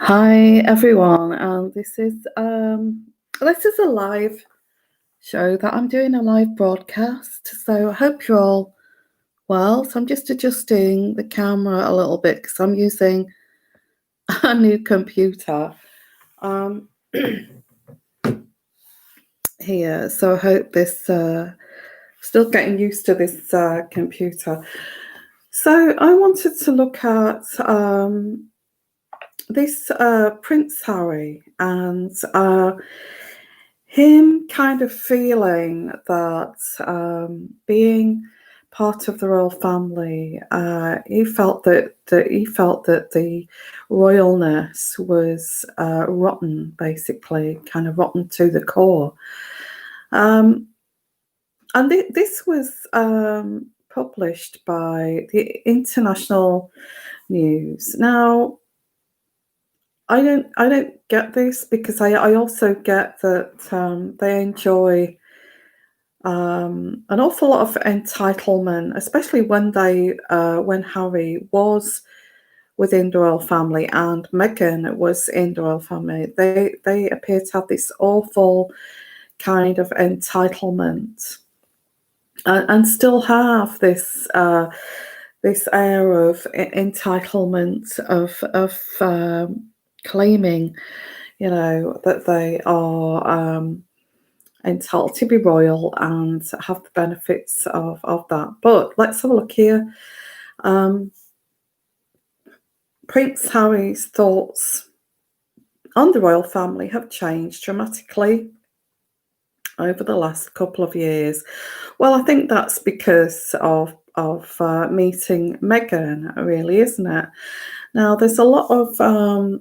Hi everyone, and this is a live show that I'm doing, a live broadcast. So I hope you're all well. So I'm just adjusting the camera a little bit because I'm using a new computer here. So I hope this still getting used to this computer. So I wanted to look at this Prince Harry and him kind of feeling that being part of the royal family, he felt that the royalness was rotten, basically, kind of rotten to the core. And this was published by the International News. Now, I don't get this because I also get that they enjoy an awful lot of entitlement, especially when when Harry was within the royal family and Meghan was in the royal family. They appear to have this awful kind of entitlement and still have this this air of entitlement of claiming, that they are entitled to be royal and have the benefits of that. But let's have a look here. Prince Harry's thoughts on the royal family have changed dramatically over the last couple of years. Well, I think that's because of meeting Meghan, really, isn't it? Now, there's a lot of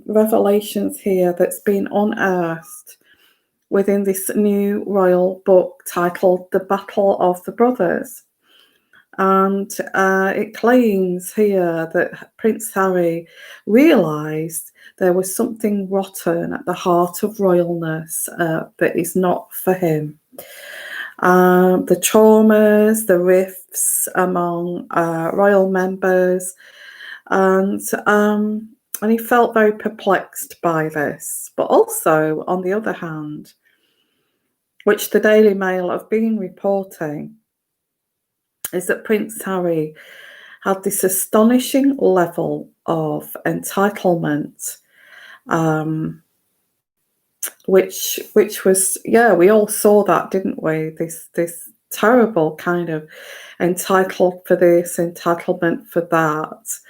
revelations here that's been unearthed within this new royal book titled The Battle of the Brothers. And it claims here that Prince Harry realised there was something rotten at the heart of royalness that is not for him. The traumas, the rifts among royal members, and he felt very perplexed by this. But also, on the other hand, which the Daily Mail have been reporting, is that Prince Harry had this astonishing level of entitlement, which was, we all saw that, didn't we? This terrible kind of entitled for this, entitlement for that.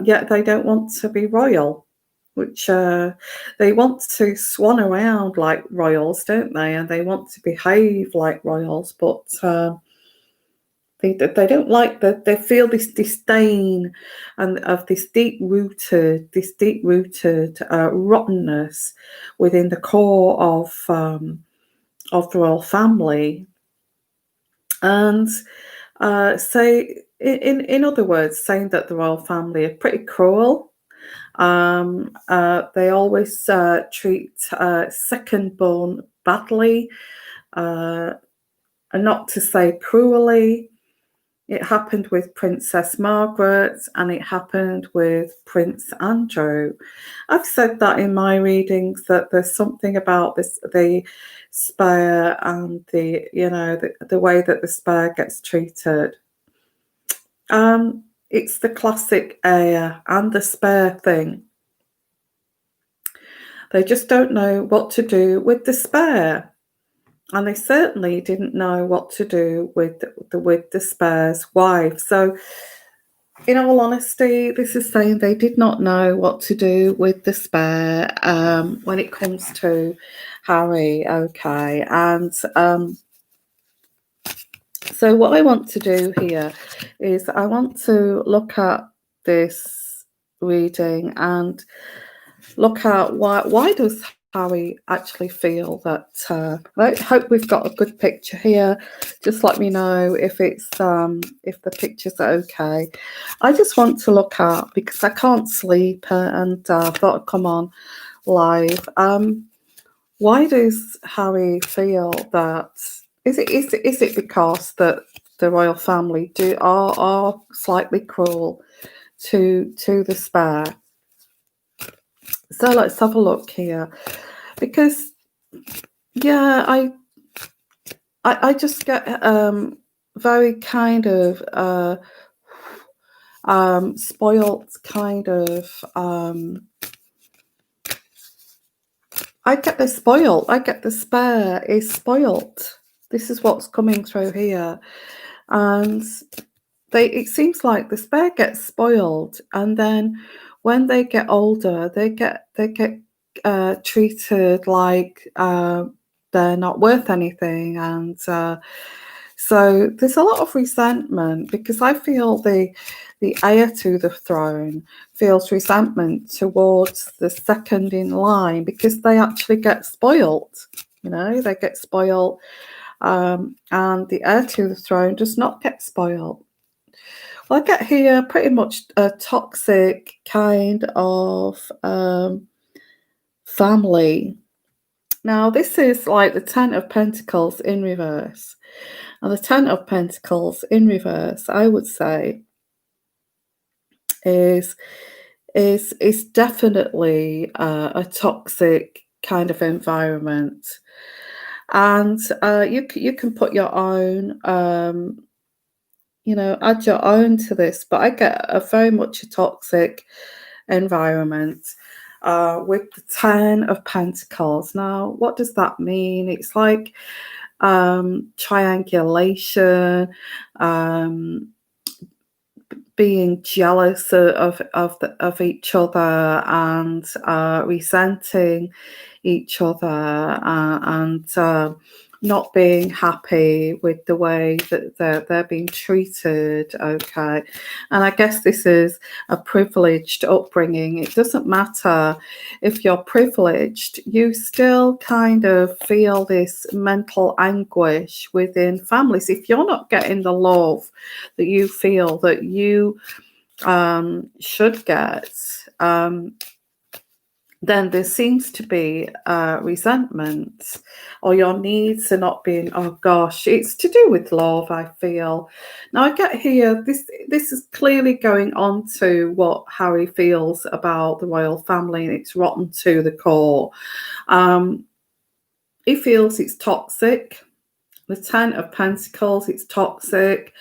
Yet they don't want to be royal, which they want to swan around like royals, don't they? And they want to behave like royals, but they don't like that. They feel this disdain and of this deep rooted rottenness within the core of the royal family, and say, in other words, saying that the royal family are pretty cruel. They always treat second-born badly, and not to say cruelly. It happened with Princess Margaret and it happened with Prince Andrew. I've said that in my readings, that there's something about the spare and the way that the spare gets treated. It's the classic heir and the spare thing. They just don't know what to do with the spare. And they certainly didn't know what to do with the spare's wife. So, in all honesty, this is saying they did not know what to do with the spare when it comes to Harry. Okay, and so what I want to do here is I want to look at this reading and look at why does Harry actually feel that. I hope we've got a good picture here. Just let me know if it's if the pictures are okay. I just want to look at, because I can't sleep and thought I'd come on live. Why does Harry feel that? Is it because that the royal family are slightly cruel to the spare? So let's have a look here, because yeah, I just get very kind of spoilt kind of I get the spoilt. I get the spare is spoilt. This is what's coming through here. And it seems like the spare gets spoiled, and then when they get older, they get treated like they're not worth anything, and so there's a lot of resentment, because I feel the heir to the throne feels resentment towards the second in line, because they actually get spoilt. They get spoilt, and the heir to the throne does not get spoilt. Well, I get here pretty much a toxic kind of family. Now, this is like the Ten of Pentacles in reverse. And the Ten of Pentacles in reverse, I would say, is definitely a toxic kind of environment. And you can put your own, add your own to this. But I get a very much a toxic environment with the Ten of Pentacles. Now, what does that mean? It's like triangulation, being jealous of each other, and resenting each other, and not being happy with the way that they're being treated. Okay, and I guess this is a privileged upbringing. It doesn't matter if you're privileged, you still kind of feel this mental anguish within families if you're not getting the love that you feel that you should get. Then there seems to be resentment, or your needs are not being, oh gosh, it's to do with love, I feel. Now I get here, this is clearly going on to what Harry feels about the royal family, and it's rotten to the core. He feels it's toxic. The Ten of Pentacles, it's toxic.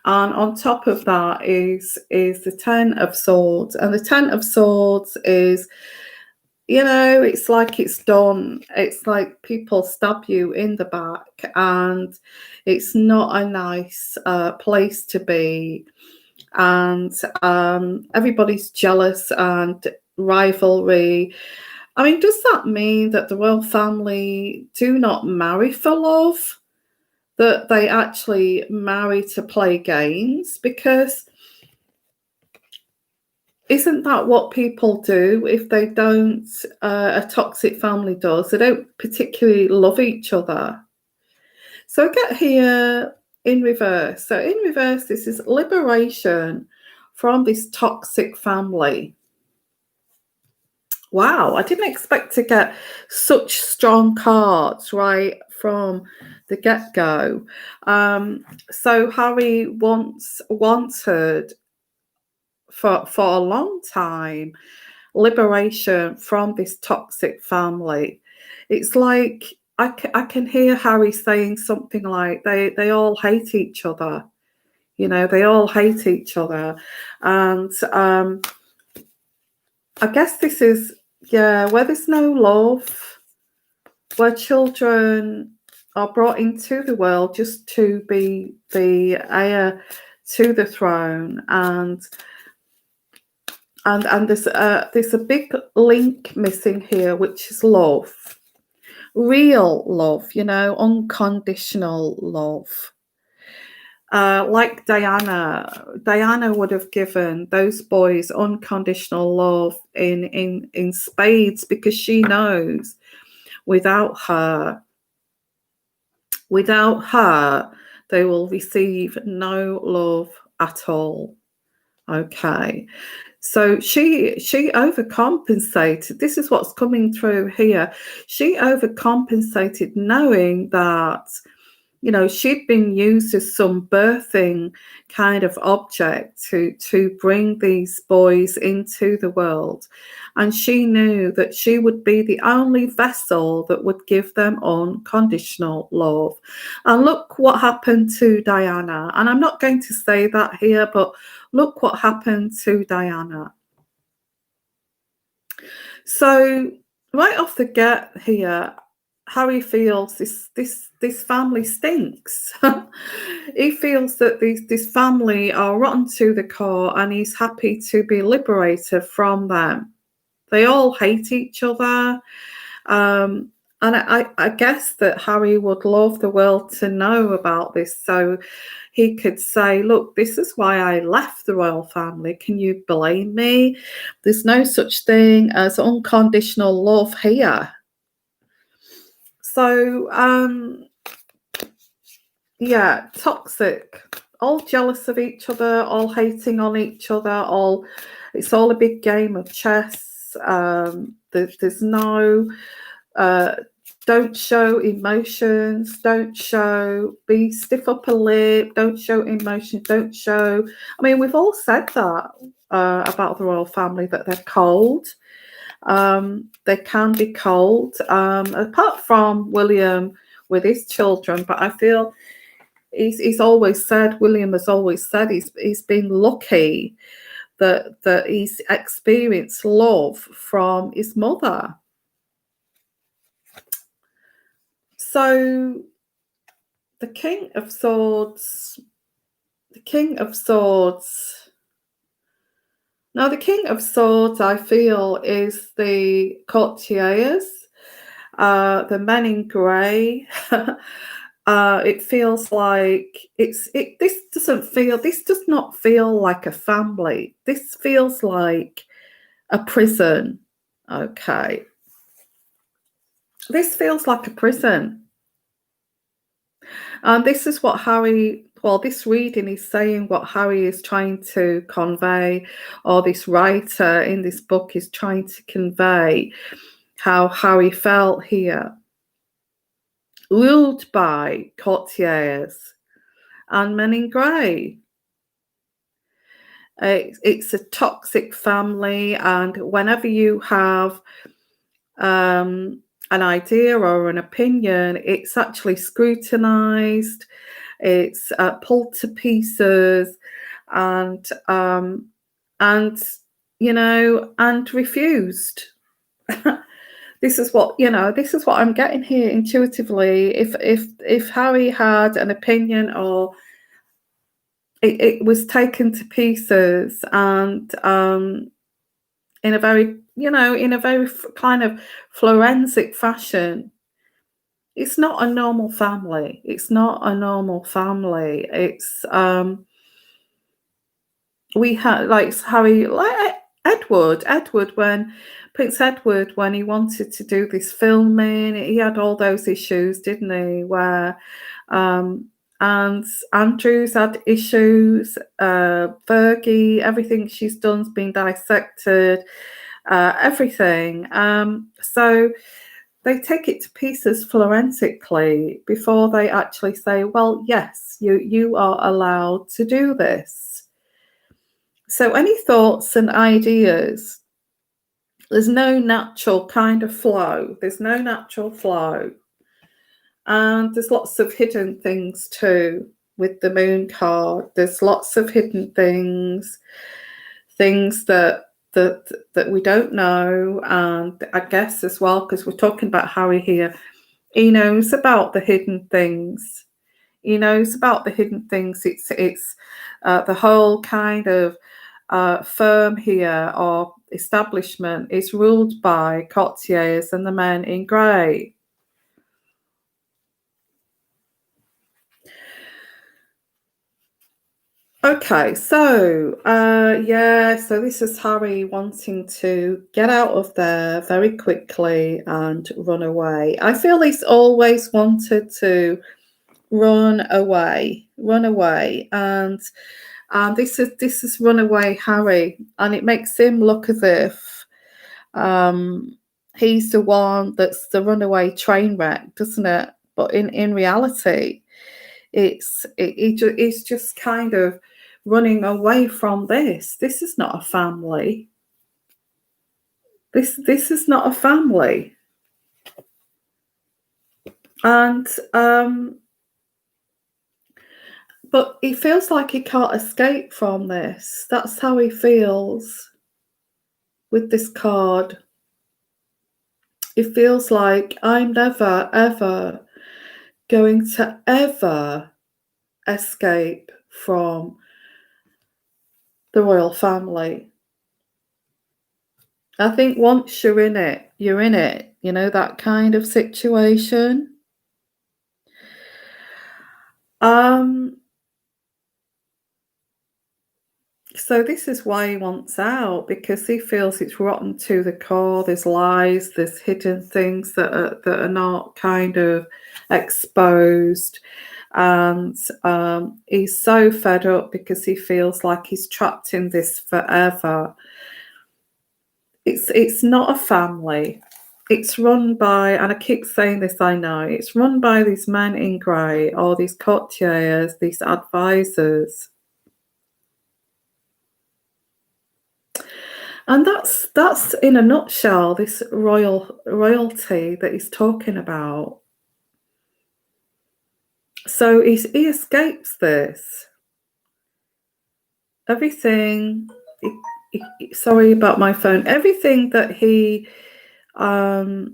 And on top of that is the Ten of Swords. And the Ten of Swords is, it's like it's done. It's like people stab you in the back, and it's not a nice place to be. And everybody's jealous and rivalry. I mean, does that mean that the royal family do not marry for love? That they actually marry to play games? Because isn't that what people do if they don't, a toxic family does? They don't particularly love each other. So I get here in reverse. So in reverse, this is liberation from this toxic family. Wow, I didn't expect to get such strong cards right from the get-go. So Harry wanted for a long time liberation from this toxic family. It's like I can hear Harry saying something like they all hate each other. They all hate each other. And I guess this is, where there's no love, where children are brought into the world just to be the heir to the throne, and there's a big link missing here, which is love, real love, unconditional love. Like Diana would have given those boys unconditional love in spades, because she knows without her, they will receive no love at all. Okay, so she overcompensated. This is what's coming through here. She overcompensated, knowing that she'd been used as some birthing kind of object to bring these boys into the world. And she knew that she would be the only vessel that would give them unconditional love. And look what happened to Diana. And I'm not going to say that here, but look what happened to Diana. So right off the get here, Harry feels this family stinks. He feels that this family are rotten to the core, and he's happy to be liberated from them. They all hate each other. And I guess that Harry would love the world to know about this, so he could say, look, this is why I left the royal family. Can you blame me? There's no such thing as unconditional love here. So, yeah, toxic, all jealous of each other, all hating on each other, it's all a big game of chess. There's no, don't show emotions, be stiff upper lip, don't show emotions, I mean, we've all said that about the royal family, that they're cold. They can be cold, apart from William with his children, but I feel William has always said he's been lucky that he's experienced love from his mother. So the King of Swords. Now, the King of Swords, I feel, is the courtiers, the men in grey. It feels like this does not feel like a family. This feels like a prison. Okay. This feels like a prison. And this is what this reading is saying, what Harry is trying to convey, or this writer in this book is trying to convey how Harry felt here. Ruled by courtiers and men in grey. It's a toxic family, and whenever you have an idea or an opinion, it's actually scrutinized, it's pulled to pieces, and refused. This is what I'm getting here intuitively. If Harry had an opinion, or it was taken to pieces, and in a very kind of forensic fashion. It's not a normal family. It's we had Harry, Edward, when Prince Edward, when he wanted to do this filming, he had all those issues, didn't he? Where and Andrew's had issues. Fergie, everything she's done's been dissected. Everything. So they take it to pieces forensically before they actually say, well, yes, you are allowed to do this. So any thoughts and ideas, there's no natural kind of flow. And there's lots of hidden things too with the moon card. There's lots of hidden things that we don't know. And I guess as well, because we're talking about Harry here, he knows about the hidden things. It's the whole kind of firm here, or establishment, is ruled by courtiers and the men in grey. Okay, so so this is Harry wanting to get out of there very quickly and run away. I feel he's always wanted to run away, and this is runaway Harry, and it makes him look as if he's the one that's the runaway train wreck, doesn't it? But in reality, He's just kind of running away from this. This is not a family. This is not a family. And but he feels like he can't escape from this. That's how he feels with this card. It feels like I'm never, ever going to ever escape from the royal family. I think once you're in it, you're in it. You know, that kind of situation. So this is why he wants out, because he feels it's rotten to the core. There's lies, there's hidden things that are not kind of exposed, and he's so fed up because he feels like he's trapped in this forever. It's not a family. It's run by, and I keep saying this, I know, it's run by these men in grey, or these courtiers, these advisors. And that's in a nutshell this royalty that he's talking about. So he escapes this. Everything. Sorry about my phone. Everything that he, any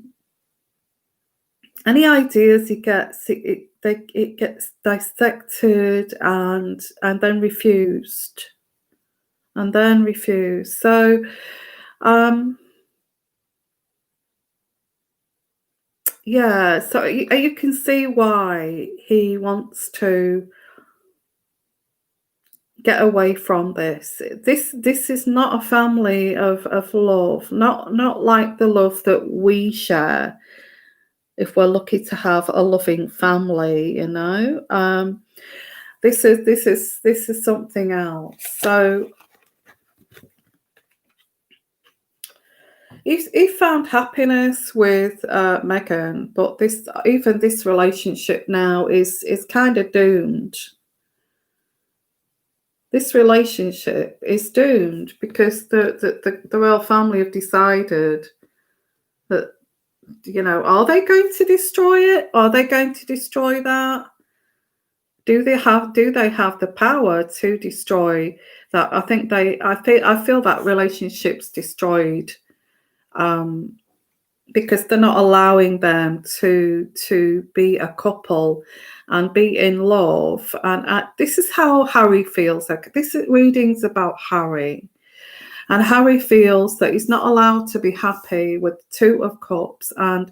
ideas he gets, it gets dissected and then refused. And then refused. So, yeah, so you can see why he wants to get away from this. This is not a family of love, not like the love that we share if we're lucky to have a loving family, you know. This is something else. So he found happiness with Meghan, but this relationship now is kind of doomed. This relationship is doomed because the royal family have decided that, you know, are they going to destroy it? Are they going to destroy that? Do they have the power to destroy that? I feel that relationship's destroyed. Because they're not allowing them to be a couple and be in love. And this is how Harry feels. Like, this reading's about Harry. And Harry feels that he's not allowed to be happy with the Two of Cups. And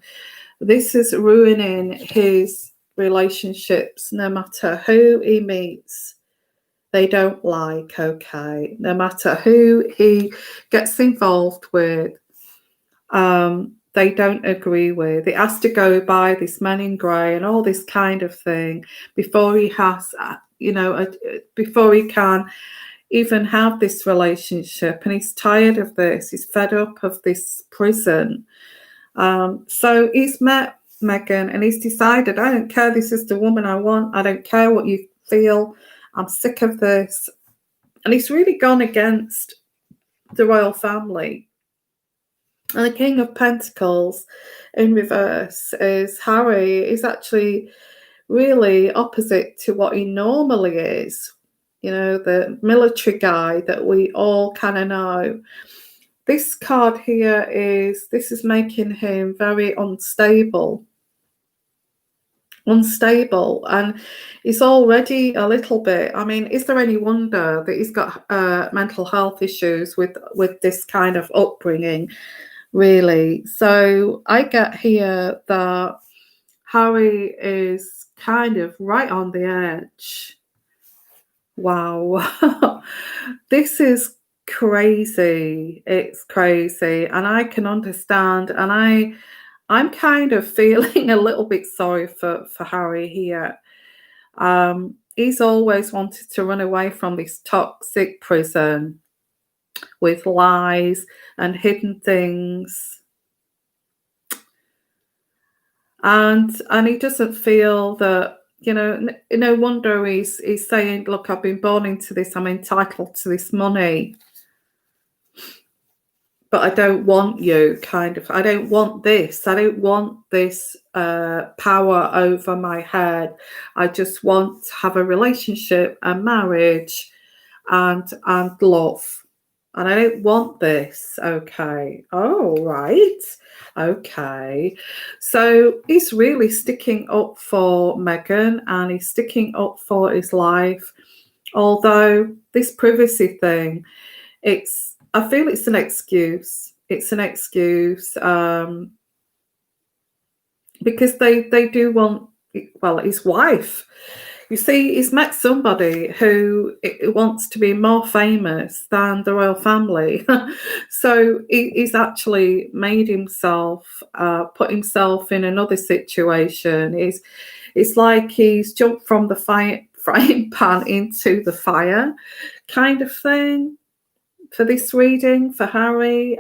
this is ruining his relationships. No matter who he meets, they don't like, okay? No matter who he gets involved with, they don't agree with. It has to go by this man in grey and all this kind of thing before he has, before he can even have this relationship. And he's tired of this. He's fed up of this prison. So he's met Meghan and he's decided, I don't care, this is the woman I want. I don't care what you feel. I'm sick of this. And he's really gone against the royal family. And the King of Pentacles in reverse is Harry. Is actually really opposite to what he normally is. You know, the military guy that we all kind of know. This card here this is making him very unstable. And he's already a little bit, I mean, is there any wonder that he's got mental health issues with this kind of upbringing? Really. So I get here that Harry is kind of right on the edge. Wow. This is crazy. It's crazy. And I can understand. And I'm kind of feeling a little bit sorry for Harry here. He's always wanted to run away from this toxic prison with lies and hidden things, and he doesn't feel that No wonder he's saying, look, I've been born into this, I'm entitled to this money, but I don't want you, I don't want this. I don't want this power over my head. I just want to have a relationship and marriage and love. And I don't want this. Okay. Oh, right. Okay. So he's really sticking up for Meghan, and he's sticking up for his life. Although this privacy thing, I feel it's an excuse. It's an excuse because they do want, well, his wife. You see, he's met somebody who wants to be more famous than the royal family. So he's actually made himself, put himself in another situation. It's like he's jumped from the frying pan into the fire kind of thing for this reading for Harry.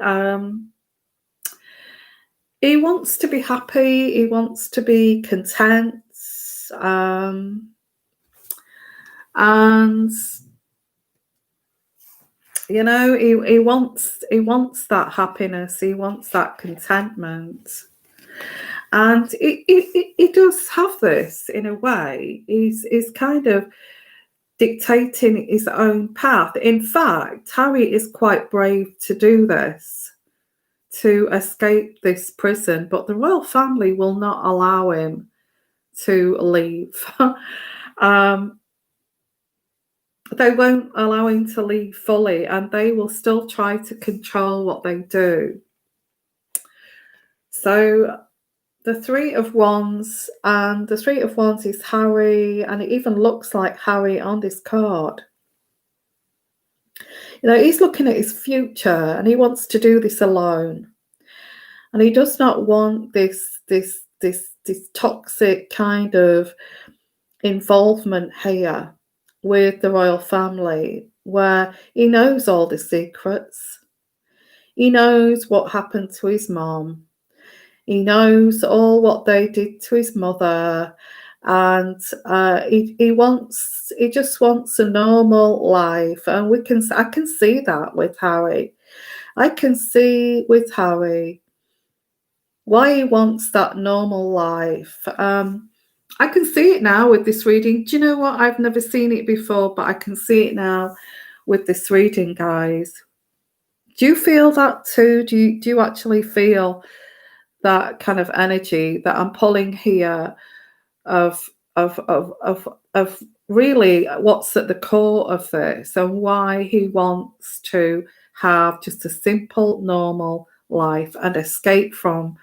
He wants to be happy. He wants to be content. And he wants that happiness, he wants that contentment, and he does have this in a way. He's kind of dictating his own path. In fact, Harry is quite brave to do this, to escape this prison, but the royal family will not allow him to leave. They won't allow him to leave fully, and they will still try to control what they do. So the Three of Wands, and the Three of Wands is Harry, and it even looks like Harry on this card. He's looking at his future, and he wants to do this alone, and he does not want this toxic kind of involvement here with the royal family, where he knows all the secrets. He knows what happened to his mom. He knows all what they did to his mother, and he just wants a normal life. And I can see that with Harry. I can see with Harry why he wants that normal life. I can see it now with this reading. Do you know what? I've never seen it before, but I can see it now with this reading, guys. Do you feel that too? Do you actually feel that kind of energy that I'm pulling here of really what's at the core of this, and why he wants to have just a simple, normal life and escape from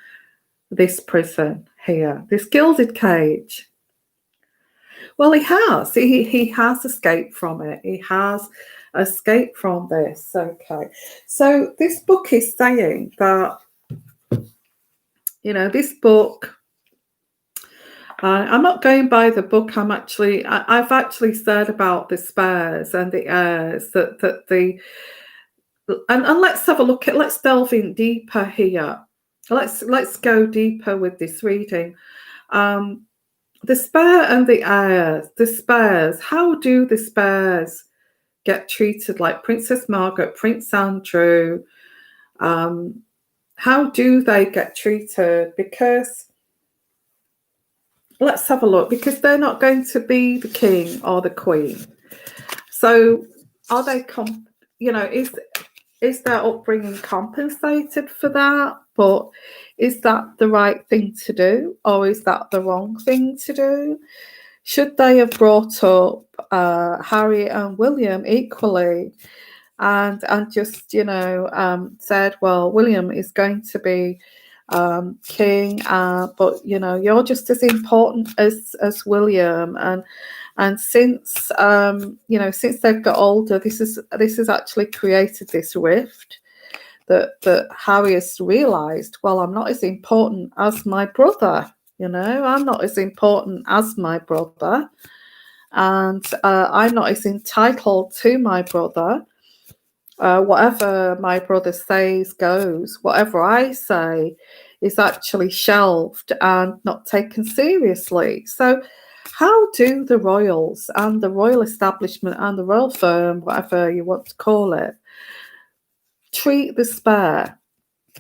this prison here, this gilded cage? Well, he has. He has escaped from it. He has escaped from this. Okay. So this book is saying that, this book, I'm not going by the book. I've actually said about the spares and the heirs and let's have a look at, let's delve in deeper here. Let's go deeper with this reading. The spare and the heirs, the spares, how do the spares get treated, like Princess Margaret, Prince Andrew? How do they get treated? Because let's have a look, because they're not going to be the king or the queen. So are they, is their upbringing compensated for that? But is that the right thing to do, or is that the wrong thing to do? Should they have brought up Harry and William equally, and just said, well, William is going to be king, but you're just as important as William, and since since they've got older, this has actually created this rift that Harry has realized, well, I'm not as important as my brother. I'm not as important as my brother, and I'm not as entitled to my brother. Whatever my brother says goes. Whatever I say is actually shelved and not taken seriously. So How do the royals and the royal establishment and the royal firm, whatever you want to call it, treat the spare?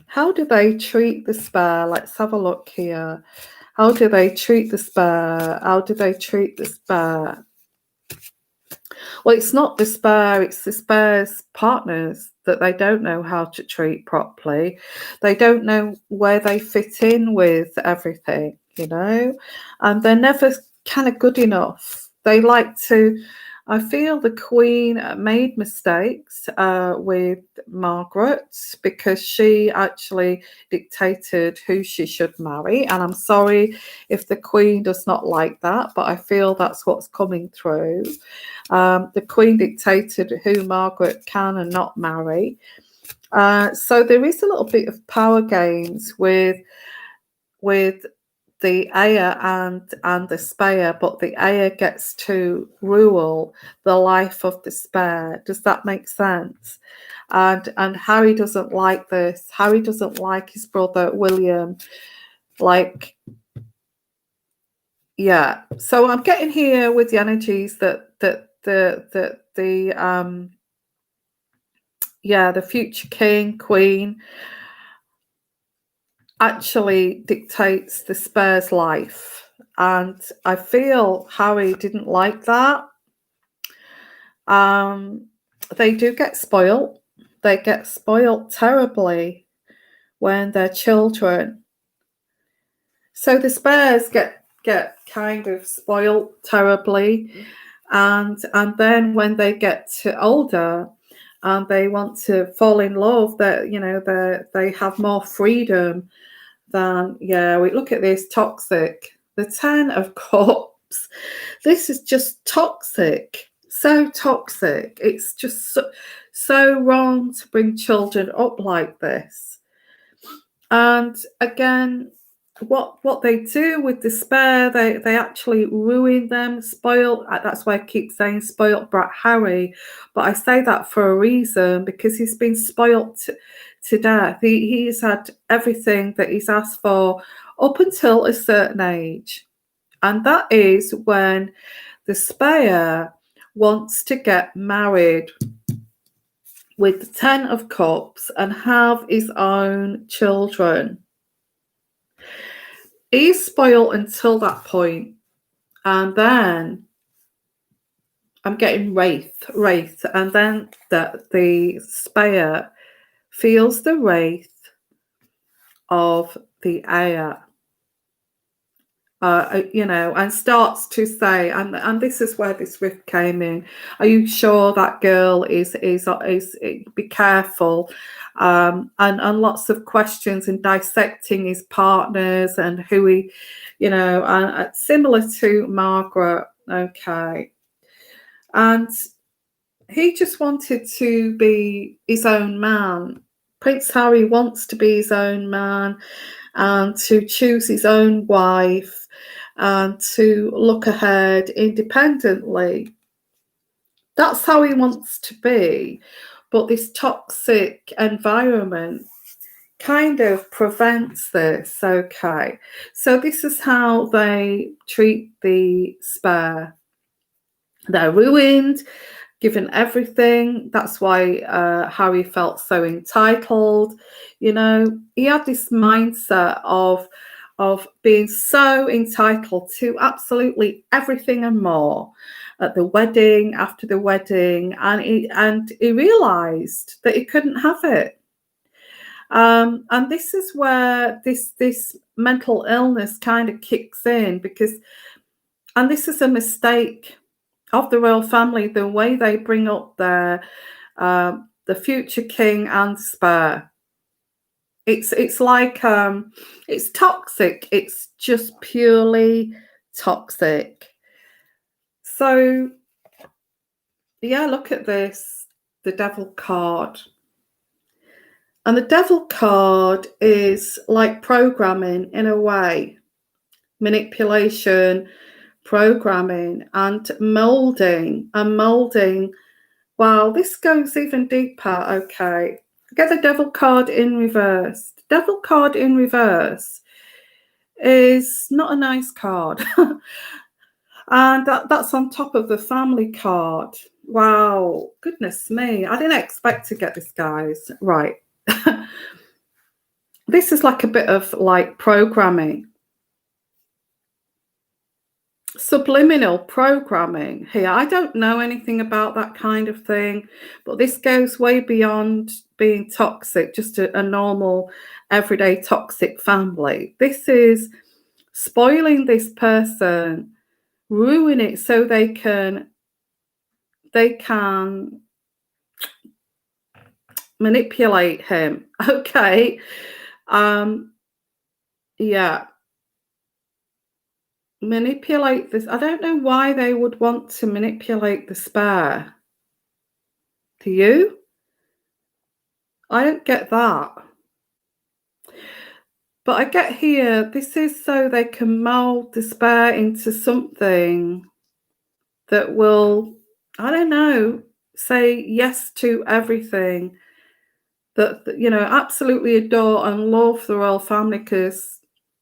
How do they treat the spare? Let's have a look here. How do they treat the spare? How do they treat the spare? Well, it's not the spare, it's the spare's partners that they don't know how to treat properly. They don't know where they fit in with everything, you know, and they're never kind of good enough. They like to, I feel the Queen made mistakes with Margaret because she actually dictated who she should marry. And I'm sorry if the Queen does not like that, but I feel that's what's coming through. The Queen dictated who Margaret can and not marry. So there is a little bit of power games with the heir and the spare, but the heir gets to rule the life of the spare. Does that make sense? And Harry doesn't like this. Harry doesn't like his brother William. Like, yeah. So I'm getting here with the energies that the future king, queen actually dictates the spare's life. And I feel Harry didn't like that. They do get spoiled. They get spoiled terribly when they're children. So the spares get kind of spoiled terribly. And then when they get older and they want to fall in love, that, you know, they have more freedom than, we look at this toxic. The 10 of Cups. This is just toxic. So toxic. It's just so wrong to bring children up like this. And again, what they do with despair, they actually ruin them, spoil. That's why I keep saying spoiled brat Harry, but I say that for a reason, because he's been spoiled to death. He's had everything that he's asked for up until a certain age, and that is when the spare wants to get married with the 10 of Cups and have his own children. He's spoiled until that point, and then I'm getting wraith, and then the spare feels the wraith of the heir, and starts to say, and this is where this rift came in. Are you sure that girl is be careful? And lots of questions and dissecting his partners and who he, and similar to Margaret. Okay. And he just wanted to be his own man. Prince Harry wants to be his own man and to choose his own wife and to look ahead independently. That's how he wants to be. But this toxic environment kind of prevents this. Okay. So this is how they treat the spare. They're ruined, given everything. That's why Harry felt so entitled. He had this mindset of being so entitled to absolutely everything and more at the wedding, after the wedding, and he realized that he couldn't have it. And this is where this mental illness kind of kicks in, and this is a mistake of the royal family, the way they bring up the future king and spare. It's like it's toxic. It's just purely toxic. So look at this, the devil card. And the devil card is like programming in a way, manipulation, programming and molding. Wow, this goes even deeper. Okay, get the devil card in reverse. The devil card in reverse is not a nice card. And that's on top of the family card. Wow, goodness me. I didn't expect to get this, guys. Right. This is like a bit of like programming. Subliminal programming here. I don't know anything about that kind of thing, but this goes way beyond being toxic, just a normal, everyday toxic family. This is spoiling this person, ruin it so they can manipulate him. Okay. Yeah. Manipulate this. I don't know why they would want to manipulate the spare. Do you? I don't get that. But I get here, this is so they can mold the spare into something that will, I don't know, say yes to everything, that you know, absolutely adore and love the royal family, because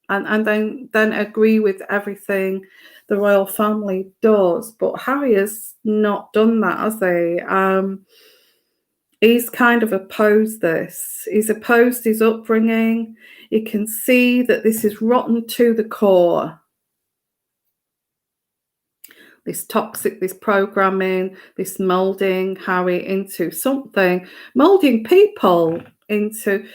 and then agree with everything the royal family does. But Harry has not done that, has he? He's kind of opposed this. He's opposed his upbringing. You can see that this is rotten to the core. This toxic, this programming, this molding Harry into something, molding people into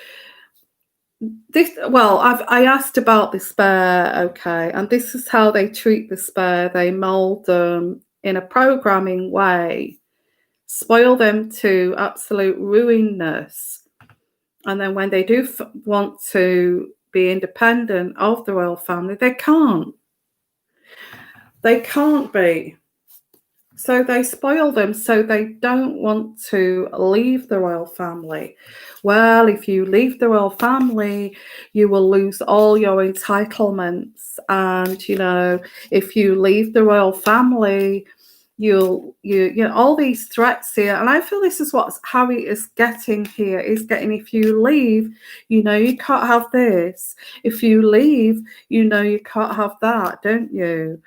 this. Well, I asked about the spare, okay, and this is how they treat the spare. They mold them in a programming way, spoil them to absolute ruinness, and then when they do want to be independent of the royal family, they can't. They can't be. So they spoil them so they don't want to leave the royal family. Well, if you leave the royal family, you will lose all your entitlements. And, you know, if you leave the royal family, you know, all these threats here. And I feel this is what Harry is getting here. Is getting, if you leave, you know, you can't have this. If you leave, you know, you can't have that, don't you?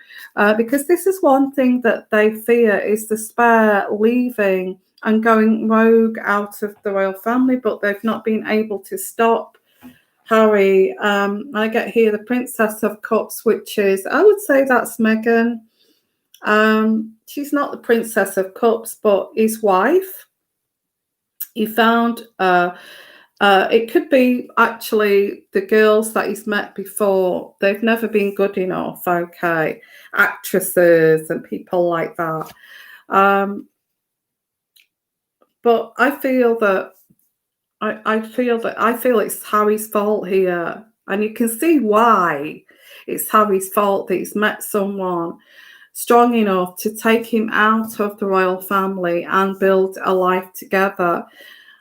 Because this is one thing that they fear, is the spare leaving and going rogue out of the royal family, but they've not been able to stop Harry. I get here the Princess of Cups, which is, I would say that's Meghan. She's not the Princess of Cups, but his wife. He found it could be actually the girls that he's met before. They've never been good enough, okay? Actresses and people like that. But I feel that I feel it's Harry's fault here. And you can see why it's Harry's fault that he's met someone strong enough to take him out of the royal family and build a life together.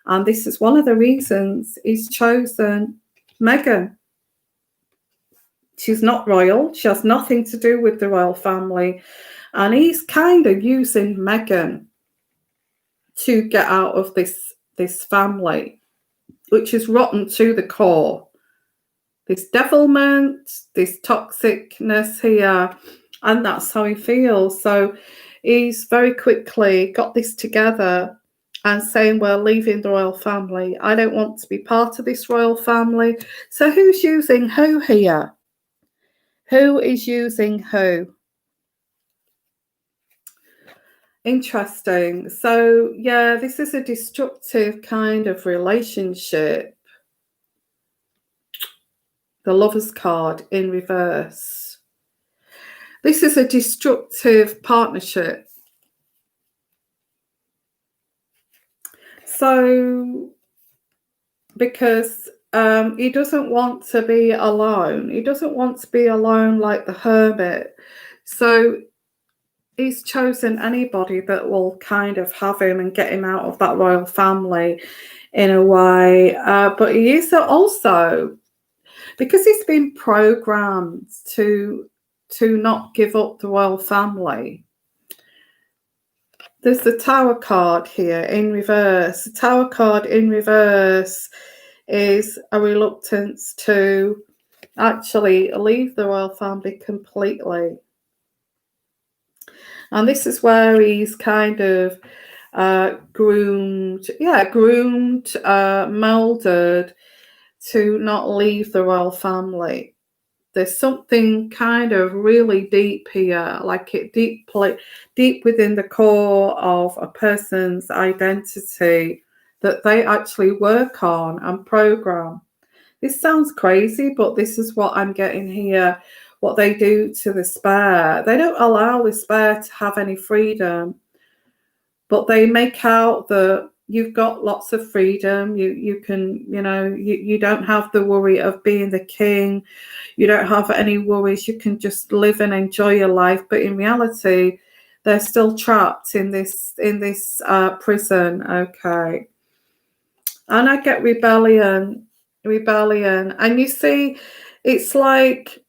And this is one of the reasons he's chosen Meghan. She's not royal. She has nothing to do with the royal family. And he's kind of using Meghan to get out of this family, which is rotten to the core. This devilment, this toxicness here, and that's how he feels. So he's very quickly got this together and saying, we're leaving the royal family. I don't want to be part of this royal family. So who's using who here? Who is using who? Interesting. So, yeah, this is a destructive kind of relationship. The Lover's card in reverse. This is a destructive partnership. So, because he doesn't want to be alone. He doesn't want to be alone like the hermit. So he's chosen anybody that will kind of have him and get him out of that royal family in a way. But he is also, because he's been programmed to not give up the royal family. There's the Tower card here in reverse. The Tower card in reverse is a reluctance to actually leave the royal family completely. And this is where he's kind of groomed, molded to not leave the royal family. There's something kind of really deep here, like it deep within the core of a person's identity that they actually work on and program. This sounds crazy, but this is what I'm getting here. What they do to the spare. They don't allow the spare to have any freedom, but they make out that you've got lots of freedom. You can, you don't have the worry of being the king. You don't have any worries. You can just live and enjoy your life. But in reality, they're still trapped in this prison. Okay. And I get rebellion. And you see, it's like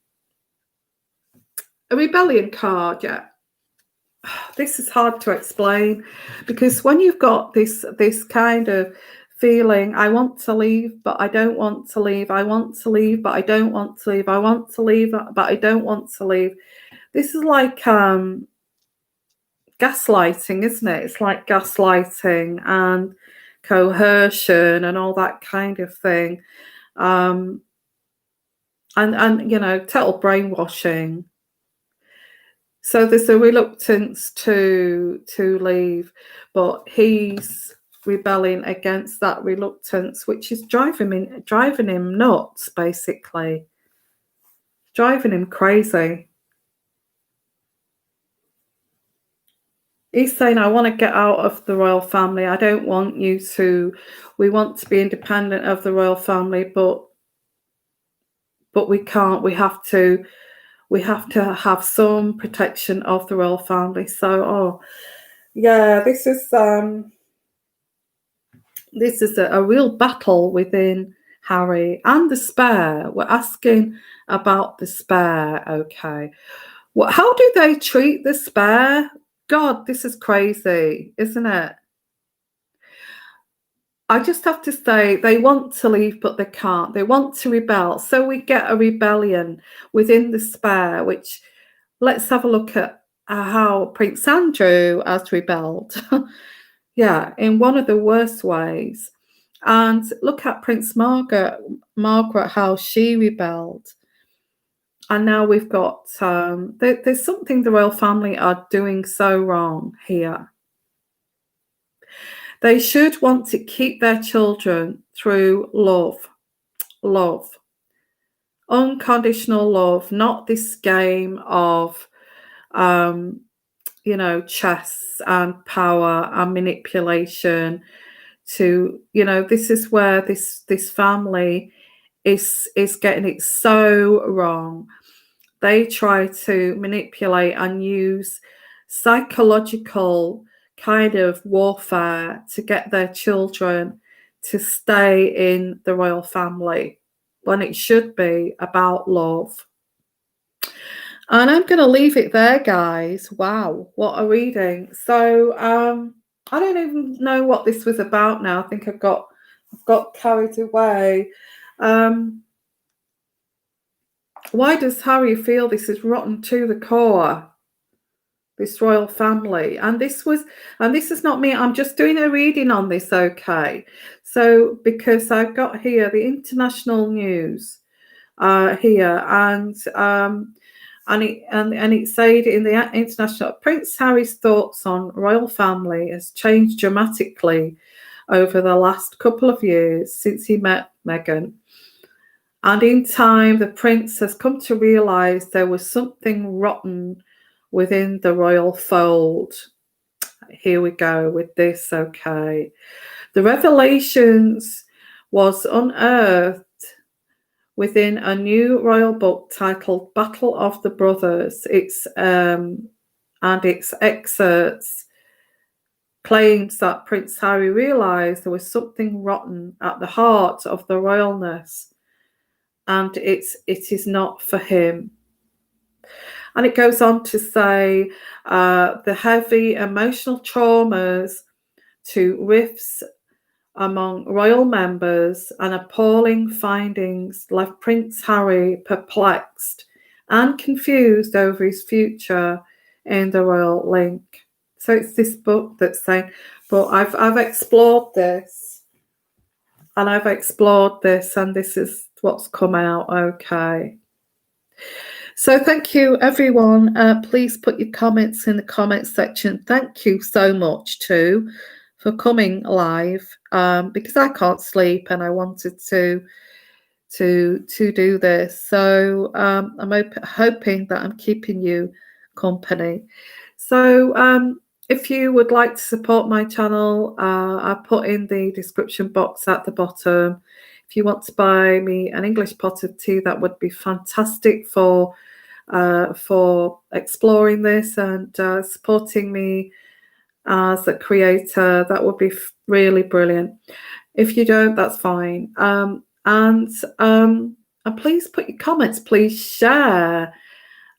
a rebellion card. Yeah. This is hard to explain, because when you've got this kind of feeling, I want to leave, but I don't want to leave. I want to leave, but I don't want to leave. I want to leave, but I don't want to leave. This is like gaslighting, isn't it? It's like gaslighting and coercion and all that kind of thing. And total brainwashing. So there's a reluctance to leave, but he's rebelling against that reluctance, which is driving him nuts, basically. Driving him crazy. He's saying, I want to get out of the royal family. I don't want you to. We want to be independent of the royal family, but we can't. We have to have some protection of the royal family. So, this is a real battle within Harry and the spare. We're asking about the spare. Okay, how do they treat the spare? God, this is crazy, isn't it? I just have to say, they want to leave, but they can't. They want to rebel. So we get a rebellion within the spare, which, let's have a look at how Prince Andrew has rebelled. Yeah, in one of the worst ways. And look at Prince Margaret, how she rebelled. And now we've got, there's something the royal family are doing so wrong here. They should want to keep their children through love, unconditional love, not this game of, chess and power and manipulation. This is where this family is getting it so wrong. They try to manipulate and use psychological kind of warfare to get their children to stay in the royal family, when it should be about love. And I'm going to leave it there, guys. Wow, what a reading. So I don't even know what this was about now. I think I've got carried away. Why does Harry feel this is rotten to the core, this royal family? And this is not me. I'm just doing a reading on this, okay? So because I've got here the international news here, and it said in the international, Prince Harry's thoughts on royal family has changed dramatically over the last couple of years since he met Meghan. And in time, the prince has come to realise there was something rotten within the royal fold. Here we go with this, okay. The revelations was unearthed within a new royal book titled Battle of the Brothers. And its excerpts claims that Prince Harry realised there was something rotten at the heart of the royalness, and it is not for him. And it goes on to say the heavy emotional traumas to rifts among royal members and appalling findings left Prince Harry perplexed and confused over his future in the royal link. So it's this book that's saying, but I've explored this, and and this is what's come out. Okay. So thank you, everyone. Please put your comments in the comments section. Thank you so much too for coming live, because I can't sleep and I wanted to do this. So I'm hoping that I'm keeping you company. So if you would like to support my channel, I put in the description box at the bottom. If you want to buy me an English pot of tea, that would be fantastic for exploring this and supporting me as a creator. That would be really brilliant. If you don't, that's fine. And please put your comments. Please share,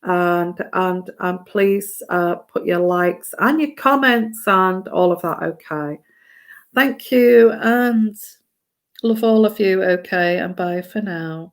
and please put your likes and your comments and all of that. Okay. Thank you, and love all of you. Okay, and bye for now.